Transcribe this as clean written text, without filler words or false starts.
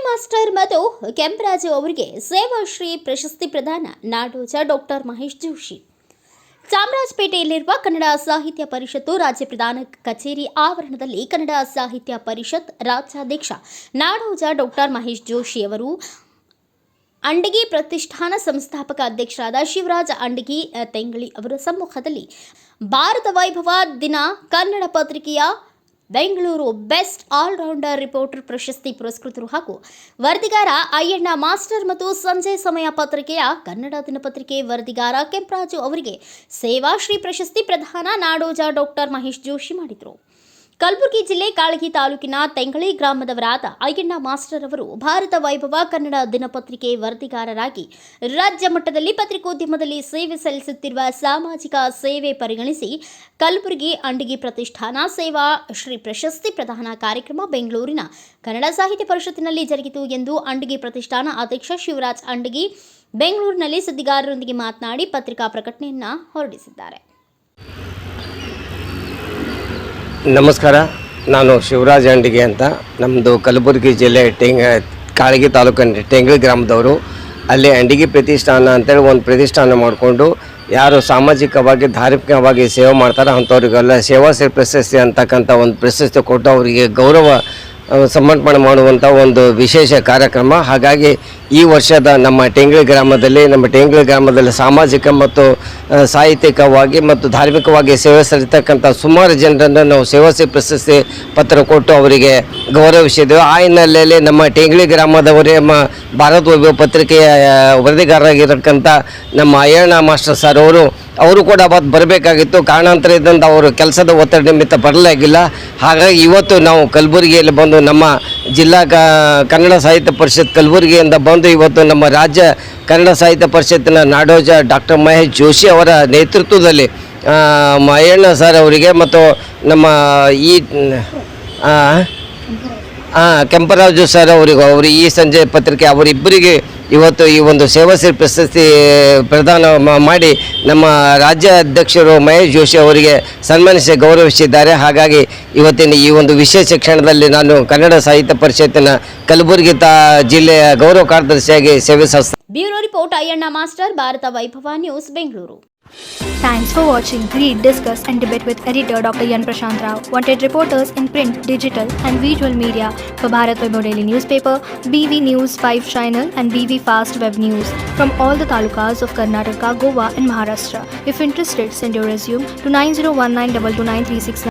Master ಮತ್ತು ಕೆಂಪರಾಜು ಅವರಿಗೆ ಸೇವಾಶ್ರೀ ಪ್ರಶಸ್ತಿ ಪ್ರದಾನ ನಾಡೋಜ ಡಾಕ್ಟರ್ ಮಹೇಶ್ ಜೋಶಿ. ಚಾಮರಾಜಪೇಟೆಯಲ್ಲಿರುವ ಕನ್ನಡ ಸಾಹಿತ್ಯ ಪರಿಷತ್ತು ರಾಜ್ಯ ಪ್ರಧಾನ ಕಚೇರಿ ಆವರಣದಲ್ಲಿ ಕನ್ನಡ ಸಾಹಿತ್ಯ ಪರಿಷತ್ ರಾಜ್ಯಾಧ್ಯಕ್ಷ ನಾಡೋಜ ಡಾಕ್ಟರ್ ಮಹೇಶ್ ಜೋಶಿ ಅವರು ಅಂಡಗಿ ಪ್ರತಿಷ್ಠಾನ ಸಂಸ್ಥಾಪಕ ಅಧ್ಯಕ್ಷರಾದ ಶಿವರಾಜ ಅಂಡಗಿ ತೆಂಗಳಿ ಅವರ ಸಮ್ಮುಖದಲ್ಲಿ ಭಾರತ ವೈಭವ ದಿನ ಕನ್ನಡ ಪತ್ರಿಕೆಯ ಬೆಂಗಳೂರು ಬೆಸ್ಟ್ ಆಲ್ರೌಂಡರ್ ರಿಪೋರ್ಟರ್ ಪ್ರಶಸ್ತಿ ಪುರಸ್ಕೃತರು ಹಾಗೂ ವರದಿಗಾರ ಅಯ್ಯಣ್ಣ ಮಾಸ್ಟರ್ ಮತ್ತು ಸಂಜೆ ಸಮಯ ಪತ್ರಿಕೆಯ ಕನ್ನಡ ದಿನಪತ್ರಿಕೆ ವರದಿಗಾರ ಕೆಂಪರಾಜು ಅವರಿಗೆ ಸೇವಾಶ್ರೀ ಪ್ರಶಸ್ತಿ ಪ್ರದಾನ ನಾಡೋಜ ಡಾಕ್ಟರ್ ಮಹೇಶ್ ಜೋಶಿ ಮಾಡಿದರು. ಕಲಬುರಗಿ ಜಿಲ್ಲೆ ಕಾಳಗಿ ತಾಲೂಕಿನ ತೆಂಗಳಿ ಗ್ರಾಮದವರಾದ ಅಯ್ಯಣ್ಣ ಮಾಸ್ಟರ್ ಅವರು ಭಾರತ ವೈಭವ ಕನ್ನಡ ದಿನಪತ್ರಿಕೆ ವರದಿಗಾರರಾಗಿ ರಾಜ್ಯ ಮಟ್ಟದಲ್ಲಿ ಪತ್ರಿಕೋದ್ಯಮದಲ್ಲಿ ಸೇವೆ ಸಲ್ಲಿಸುತ್ತಿರುವ ಸಾಮಾಜಿಕ ಸೇವೆ ಪರಿಗಣಿಸಿ ಕಲಬುರಗಿ ಅಂಡಗಿ ಪ್ರತಿಷ್ಠಾನ ಸೇವಾ ಶ್ರೀ ಪ್ರಶಸ್ತಿ ಪ್ರದಾನ ಕಾರ್ಯಕ್ರಮ ಬೆಂಗಳೂರಿನ ಕನ್ನಡ ಸಾಹಿತ್ಯ ಪರಿಷತ್ತಿನಲ್ಲಿ ಜರುಗಿತು ಎಂದು ಅಂಡಗಿ ಪ್ರತಿಷ್ಠಾನ ಅಧ್ಯಕ್ಷ ಶಿವರಾಜ್ ಅಂಡಗಿ ಬೆಂಗಳೂರಿನಲ್ಲಿ ಸುದ್ದಿಗಾರರೊಂದಿಗೆ ಮಾತನಾಡಿ ಪತ್ರಿಕಾ ಪ್ರಕಟಣೆಯನ್ನು ಹೊರಡಿಸಿದ್ದಾರೆ. ನಮಸ್ಕಾರ, ನಾನು ಶಿವರಾಜ್ ಅಂಡಿಗೆ ಅಂತ. ನಮ್ಮದು ಕಲಬುರಗಿ ಜಿಲ್ಲೆ ಕಾಳಗಿ ತಾಲೂಕಿನ ತೆಂಗಳಿ ಗ್ರಾಮದವರು. ಅಲ್ಲಿ ಅಂಡಿಗೆ ಪ್ರತಿಷ್ಠಾನ ಅಂತೇಳಿ ಒಂದು ಪ್ರತಿಷ್ಠಾನ ಮಾಡಿಕೊಂಡು ಯಾರು ಸಾಮಾಜಿಕವಾಗಿ ಧಾರ್ಮಿಕವಾಗಿ ಸೇವೆ ಮಾಡ್ತಾರೆ ಅಂಥವ್ರಿಗೆಲ್ಲ ಸೇವಾಶ್ರೀ ಪ್ರಶಸ್ತಿ ಅಂತಕ್ಕಂಥ ಒಂದು ಪ್ರಶಸ್ತಿ ಕೊಟ್ಟು ಅವರಿಗೆ ಗೌರವ ಸಮರ್ಪಣೆ ಮಾಡುವಂಥ ಒಂದು ವಿಶೇಷ ಕಾರ್ಯಕ್ರಮ. ಹಾಗಾಗಿ ಈ ವರ್ಷದ ನಮ್ಮ ಟೆಂಗಳಿ ಗ್ರಾಮದಲ್ಲಿ ಸಾಮಾಜಿಕ ಮತ್ತು ಸಾಹಿತ್ಯಿಕವಾಗಿ ಮತ್ತು ಧಾರ್ಮಿಕವಾಗಿ ಸೇವೆ ಸಲ್ಲಿಸ್ತಕ್ಕಂಥ ಸುಮಾರು ಜನರನ್ನು ನಾವು ಸೇವಾಶ್ರೀ ಪ್ರಶಸ್ತಿ ಪತ್ರ ಕೊಟ್ಟು ಅವರಿಗೆ ಗೌರವಿಸಿದ್ದೆವು. ಆ ಹಿನ್ನೆಲೆಯಲ್ಲಿ ನಮ್ಮ ಟೆಂಗಳಿ ಗ್ರಾಮದವರೇ ಭಾರತ ವೈಭವ ಪತ್ರಿಕೆಯ ವರದಿಗಾರರಾಗಿರ್ತಕ್ಕಂಥ ನಮ್ಮ ಅಯ್ಯಣ್ಣ ಮಾಸ್ಟರ್ ಸರ್ ಅವರು ಕೂಡ ಅವತ್ತು ಬರಬೇಕಾಗಿತ್ತು. ಕಾರಣಾಂತರದಿಂದ ಅವರು ಕೆಲಸದ ಒತ್ತಡ ನಿಮಿತ್ತ ಬರಲಾಗಿಲ್ಲ. ಹಾಗಾಗಿ ಇವತ್ತು ನಾವು ಕಲಬುರಗಿಯಲ್ಲಿ ಬಂದು ನಮ್ಮ ಜಿಲ್ಲಾ ಕನ್ನಡ ಸಾಹಿತ್ಯ ಪರಿಷತ್ ಕಲಬುರಗಿಯಿಂದ ಬಂದು ಇವತ್ತು ನಮ್ಮ ರಾಜ್ಯ ಕನ್ನಡ ಸಾಹಿತ್ಯ ಪರಿಷತ್ತಿನ ನಾಡೋಜ ಡಾಕ್ಟರ್ ಮಹೇಶ್ ಜೋಶಿ ಅವರ ನೇತೃತ್ವದಲ್ಲಿ ಅಯ್ಯಣ್ಣ ಸರ್ ಅವರಿಗೆ ಮತ್ತು ನಮ್ಮ ಈ ಕೆಂಪರಾಜು ಸರ್ ಅವರು ಈ ಸಂಜೆ ಪತ್ರಿಕೆ ಅವರಿಬ್ಬರಿಗೆ ಇವತ್ತು ಈ ಒಂದು ಸೇವಾಶ್ರೀ ಪ್ರಶಸ್ತಿ ಪ್ರದಾನ ಮಾಡಿ ನಮ್ಮ ರಾಜ್ಯ ಅಧ್ಯಕ್ಷರು ಮಹೇಶ್ ಜೋಶಿ ಅವರಿಗೆ ಸನ್ಮಾನಿಸಿ ಗೌರವಿಸಿದ್ದಾರೆ. ಹಾಗಾಗಿ ಇವತ್ತಿನ ಈ ಒಂದು ವಿಶೇಷ ಕ್ಷಣದಲ್ಲಿ ನಾನು ಕನ್ನಡ ಸಾಹಿತ್ಯ ಪರಿಷತ್ತಿನ ಕಲಬುರಗಿ ಜಿಲ್ಲೆಯ ಗೌರವ ಕಾರ್ಯದರ್ಶಿಯಾಗಿ ಸೇವೆ ಸಲ್ಲಿಸುತ್ತೇನೆ. Bureau report Ayyanna master, Bharat Vaibhav news, Bengaluru. Thanks for watching. Read, discuss and debate with editor Dr. Yan Prashant Rao. Wanted reporters in print, digital and visual media for Bharat Vaibhav Daily Newspaper, BV News 5 Channel and BV Fast Web News from all the talukas of Karnataka, Goa and Maharashtra. If interested, send your resume to 9019229369.